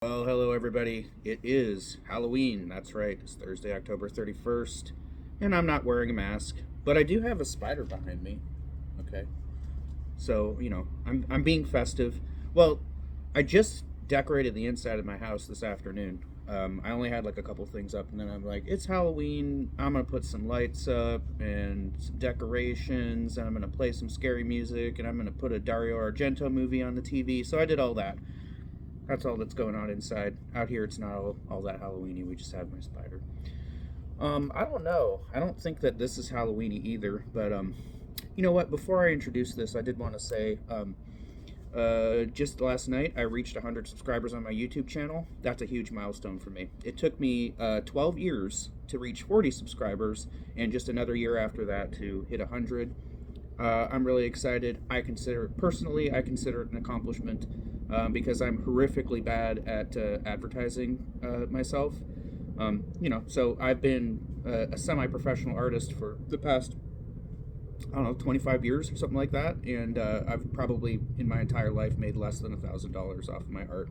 Well, hello everybody. It is Halloween. That's right. It's Thursday, October 31st, and I'm not wearing a mask, but I do have a spider behind me. Okay. So, I'm being festive. Well, I just decorated the inside of my house this afternoon. I only had like a couple things up, and then I'm like, it's Halloween. I'm gonna put some lights up and some decorations, and I'm gonna play some scary music, and I'm gonna put a Dario Argento movie on the TV. So I did all that. That's all that's going on inside. Out here, it's not all that Halloweeny. We just have my spider. I don't know. I don't think that this is Halloweeny either. But you know what? Before I introduce this, I did want to say, just last night I reached 100 subscribers on my YouTube channel. That's a huge milestone for me. It took me 12 years to reach 40 subscribers, and just another year after that to hit 100. I'm really excited. I consider it an accomplishment because I'm horrifically bad at advertising myself. So I've been a semi-professional artist for the past, I don't know, 25 years or something like that, and I've probably in my entire life made less than $1,000 off of my art.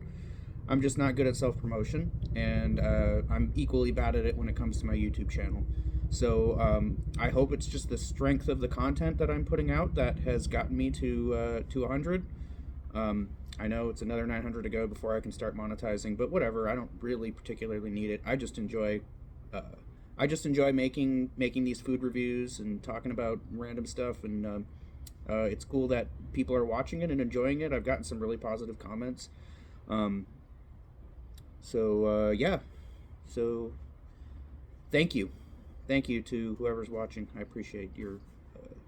I'm just not good at self-promotion, and I'm equally bad at it when it comes to my YouTube channel. So I hope it's just the strength of the content that I'm putting out that has gotten me to 100. I know it's another 900 to go before I can start monetizing, but whatever. I don't really particularly need it. I just enjoy making these food reviews and talking about random stuff, and it's cool that people are watching it and enjoying it. I've gotten some really positive comments. Yeah. So thank you to whoever's watching. I appreciate your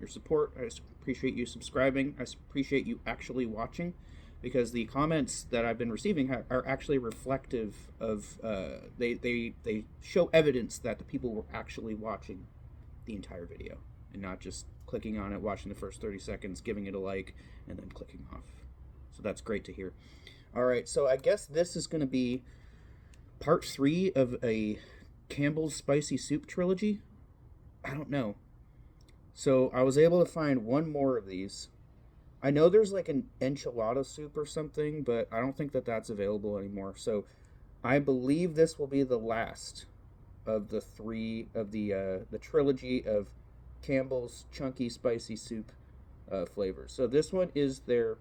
support. I appreciate you subscribing. I appreciate you actually watching, because the comments that I've been receiving are actually reflective of they show evidence that the people were actually watching the entire video and not just clicking on it, watching the first 30 seconds, giving it a like, and then clicking off. So that's great to hear. All right, so I guess this is going to be part 3 of a Campbell's spicy soup trilogy. I don't know. So I was able to find one more of these. I know there's like an enchilada soup or something, but I don't think that that's available anymore. So I believe this will be the last of the 3 of the trilogy of Campbell's chunky spicy soup flavors. So this one is their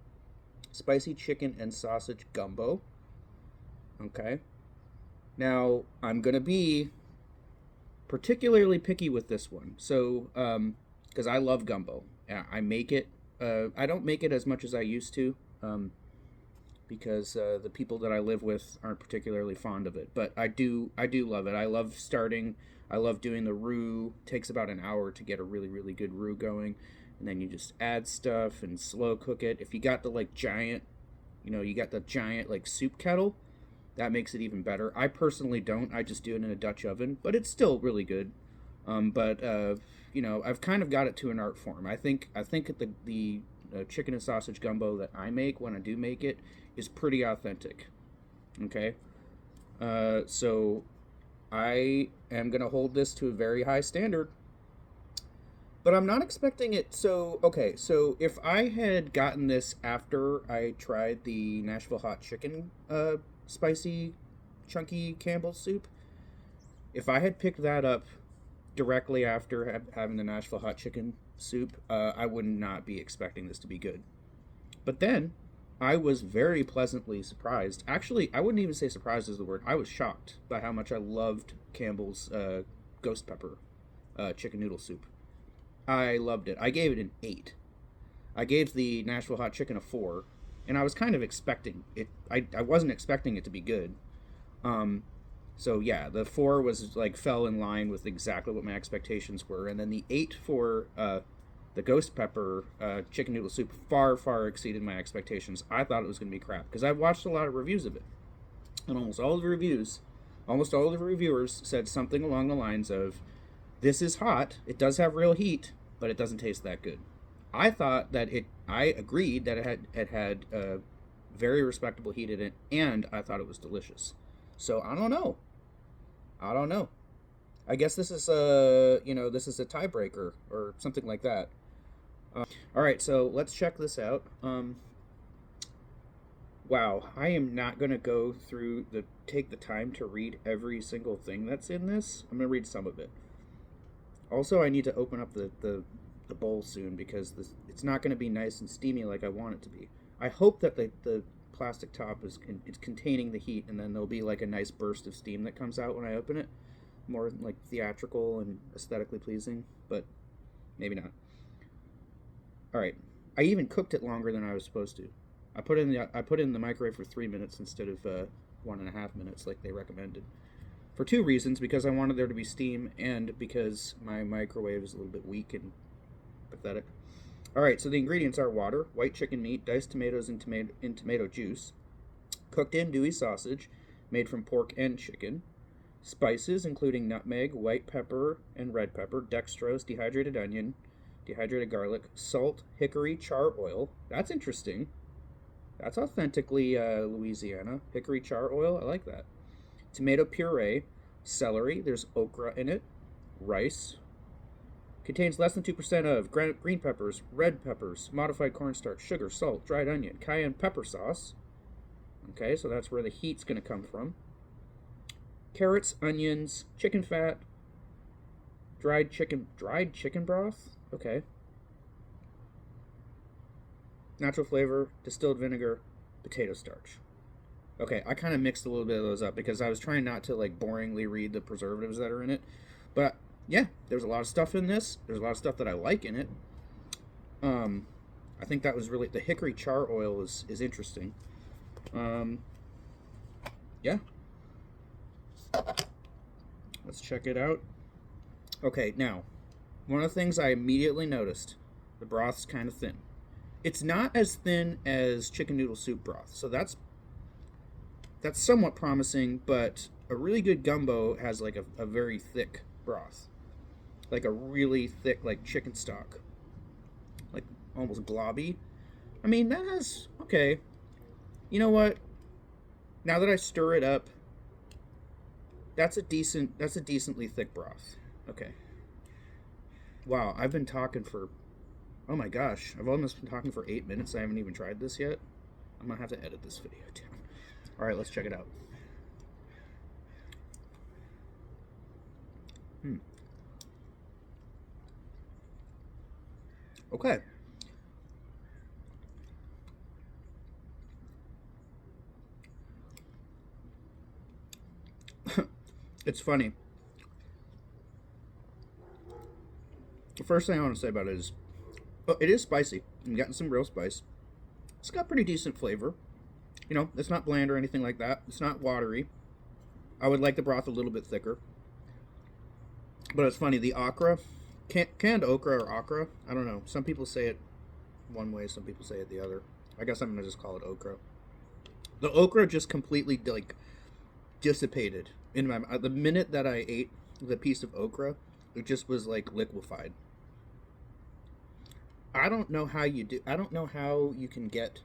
spicy chicken and sausage gumbo. Okay. Now I'm gonna be particularly picky with this one. So because I love gumbo. Yeah, I make it. I don't make it as much as I used to, because the people that I live with aren't particularly fond of it. But I do love it. I love starting. I love doing the roux. It takes about an hour to get a really, really good roux going, and then you just add stuff and slow cook it. If you got the like giant, you got the giant like soup kettle, that makes it even better. I personally don't. I just do it in a Dutch oven, but it's still really good. I've kind of got it to an art form. I think the chicken and sausage gumbo that I make, when I do make it, is pretty authentic. Okay, so I am gonna hold this to a very high standard, but I'm not expecting it. So okay, so if I had gotten this after I tried the Nashville Hot Chicken spicy chunky Campbell's soup, if I had picked that up directly after having the Nashville Hot Chicken soup, I would not be expecting this to be good. But then I was very pleasantly surprised. Actually, I wouldn't even say surprised is the word. I was shocked by how much I loved Campbell's Ghost Pepper Chicken Noodle Soup. I loved it. I gave it an 8. I gave the Nashville Hot Chicken a 4, and I was kind of expecting it. I wasn't expecting it to be good. So yeah, the 4 was like fell in line with exactly what my expectations were, and then the 8 for the Ghost Pepper Chicken Noodle Soup far exceeded my expectations. I thought it was going to be crap because I've watched a lot of reviews of it, and almost all of the reviewers said something along the lines of, "This is hot. It does have real heat, but it doesn't taste that good." I thought that I agreed that it had very respectable heat in it, and I thought it was delicious. So I don't know. I guess this is a tiebreaker or something like that. All right, so let's check this out. Wow, I am not going to go through take the time to read every single thing that's in this. I'm going to read some of it. Also, I need to open up the bowl soon because it's not going to be nice and steamy like I want it to be. I hope that the plastic top is it's containing the heat, and then there'll be like a nice burst of steam that comes out when I open it. More like theatrical and aesthetically pleasing, but maybe not. Alright, I even cooked it longer than I was supposed to. I put it in the microwave for 3 minutes instead of 1.5 minutes like they recommended. For two reasons, because I wanted there to be steam and because my microwave is a little bit weak and pathetic. Alright, so the ingredients are water, white chicken meat, diced tomatoes in tomato juice, cooked andouille sausage made from pork and chicken, spices including nutmeg, white pepper and red pepper, dextrose, dehydrated onion, dehydrated garlic, salt, hickory, char oil. That's interesting. That's authentically Louisiana. Hickory char oil, I like that. Tomato puree, celery, there's okra in it, rice. Contains less than 2% of green peppers, red peppers, modified cornstarch, sugar, salt, dried onion, cayenne pepper sauce. Okay, so that's where the heat's going to come from. Carrots, onions, chicken fat, dried chicken broth. Okay. Natural flavor, distilled vinegar, potato starch. Okay, I kind of mixed a little bit of those up because I was trying not to like boringly read the preservatives that are in it. But yeah, there's a lot of stuff in this. There's a lot of stuff that I like in it. I think that was really the hickory char oil is interesting. Yeah. Let's check it out. Okay, now, one of the things I immediately noticed, the broth's kind of thin. It's not as thin as chicken noodle soup broth, so that's somewhat promising, but a really good gumbo has like a very thick broth. Like a really thick, like chicken stock. Like almost globby. I mean, that has, okay. You know what? Now that I stir it up, that's a decently thick broth. Okay. Wow, I've been talking for, oh my gosh, I've almost been talking for 8 minutes. I haven't even tried this yet. I'm gonna have to edit this video down. All right, let's check it out. Okay. It's funny. The first thing I want to say about it is, it is spicy. I'm getting some real spice. It's got pretty decent flavor. You know, it's not bland or anything like that. It's not watery. I would like the broth a little bit thicker. But it's funny, the okra, canned okra or okra, I don't know. Some people say it one way, some people say it the other. I guess I'm going to just call it okra. The okra just completely, like, dissipated in my mouth. The minute that I ate the piece of okra, it just was, like, liquefied. I don't know how you can get,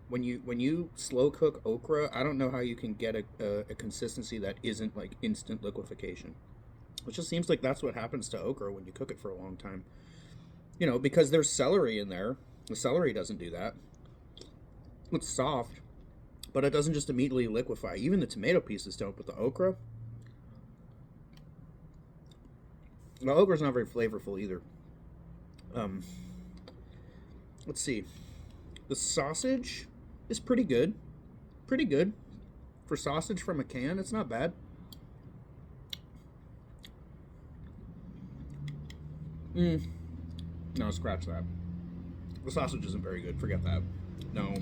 when you slow cook okra, I don't know how you can get a consistency that isn't, like, instant liquefaction. It just seems like that's what happens to okra when you cook it for a long time. You know, because there's celery in there. The celery doesn't do that. It's soft, but it doesn't just immediately liquefy. Even the tomato pieces don't, but the okra... The okra's not very flavorful either. Let's see. The sausage is pretty good. Pretty good. For sausage from a can, it's not bad. No, scratch that. The sausage isn't very good. Forget that. No.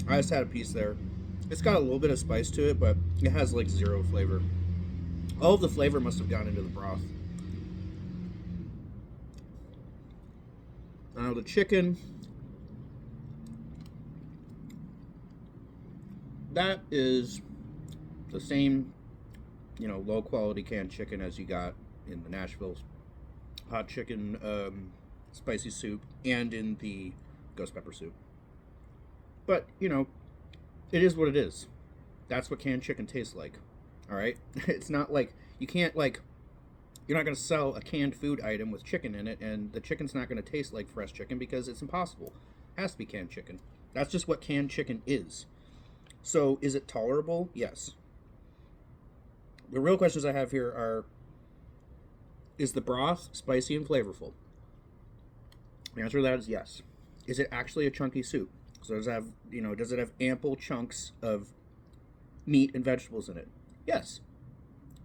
I just had a piece there. It's got a little bit of spice to it, but it has like zero flavor. All of the flavor must have gone into the broth. Now the chicken. That is the same, you know, low quality canned chicken as you got in the Nashville Hot Chicken spicy soup and in the Ghost Pepper soup. But, you know, it is what it is. That's what canned chicken tastes like. Alright? It's not like, you can't, like, you're not going to sell a canned food item with chicken in it, and the chicken's not going to taste like fresh chicken because it's impossible. It has to be canned chicken. That's just what canned chicken is. So is it tolerable? Yes. The real questions I have here are, is the broth spicy and flavorful? The answer to that is yes. Is it actually a chunky soup? So does it have, does it have ample chunks of meat and vegetables in it? Yes.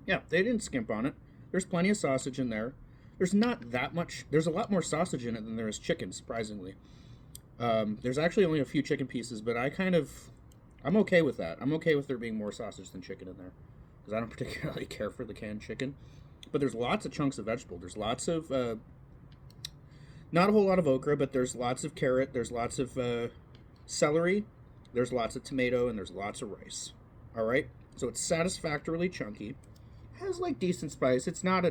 Yeah, they didn't skimp on it. There's plenty of sausage in there. There's not that much. There's a lot more sausage in it than there is chicken, surprisingly. There's actually only a few chicken pieces, but I'm okay with that. I'm okay with there being more sausage than chicken in there, because I don't particularly care for the canned chicken. But there's lots of chunks of vegetable. There's lots of, not a whole lot of okra, but there's lots of carrot. There's lots of celery. There's lots of tomato, and there's lots of rice. All right? So it's satisfactorily chunky. Has like decent spice. It's not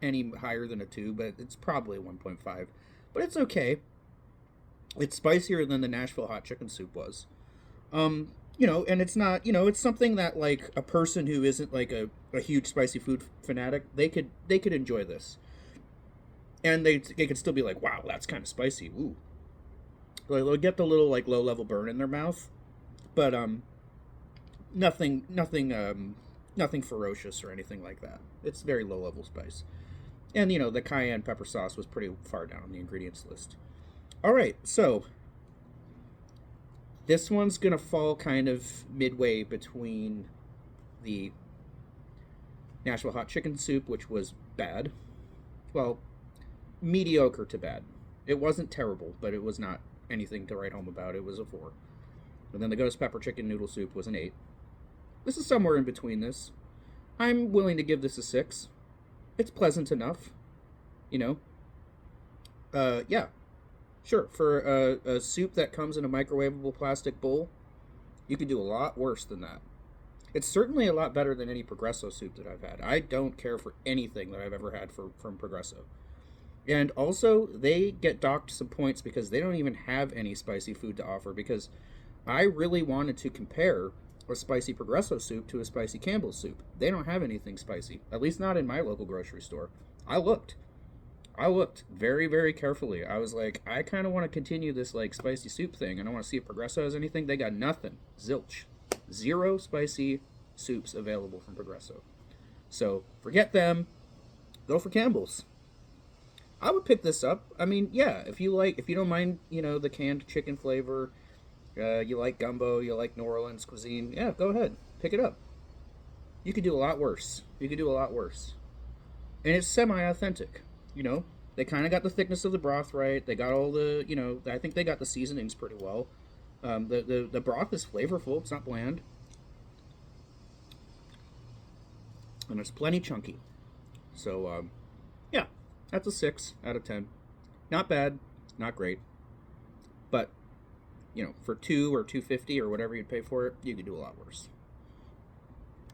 any higher than a 2, but it's probably a 1.5. But it's okay. It's spicier than the Nashville Hot Chicken soup was. And it's not, it's something that like a person who isn't like a huge spicy food fanatic, they could enjoy this. And they could still be like, wow, that's kind of spicy. Ooh. Like, they'll get the little like low level burn in their mouth, but nothing ferocious or anything like that. It's very low level spice. And the cayenne pepper sauce was pretty far down on the ingredients list. All right, so this one's going to fall kind of midway between the Nashville Hot Chicken soup, which was bad. Well, mediocre to bad. It wasn't terrible, but it was not anything to write home about. It was a 4. And then the Ghost Pepper Chicken Noodle soup was an 8. This is somewhere in between this. I'm willing to give this a 6. It's pleasant enough. Yeah. Sure, for a soup that comes in a microwavable plastic bowl, you could do a lot worse than that. It's certainly a lot better than any Progresso soup that I've had. I don't care for anything that I've ever had from Progresso. And also, they get docked some points because they don't even have any spicy food to offer, because I really wanted to compare a spicy Progresso soup to a spicy Campbell's soup. They don't have anything spicy, at least not in my local grocery store. I looked very, very carefully. I was like, I kind of want to continue this like spicy soup thing, and I want to see if Progresso has anything. They got nothing. Zilch. 0 spicy soups available from Progresso. So forget them. Go for Campbell's. I would pick this up. I mean, yeah, if you don't mind, the canned chicken flavor, you like gumbo, you like New Orleans cuisine, yeah, go ahead. Pick it up. You could do a lot worse. And it's semi-authentic. They kind of got the thickness of the broth right. They got all the, I think they got the seasonings pretty well. The broth is flavorful. It's not bland. And it's plenty chunky. So, yeah, that's a 6 out of 10. Not bad, not great. But, for $2 or $2.50 or whatever you'd pay for it, you could do a lot worse.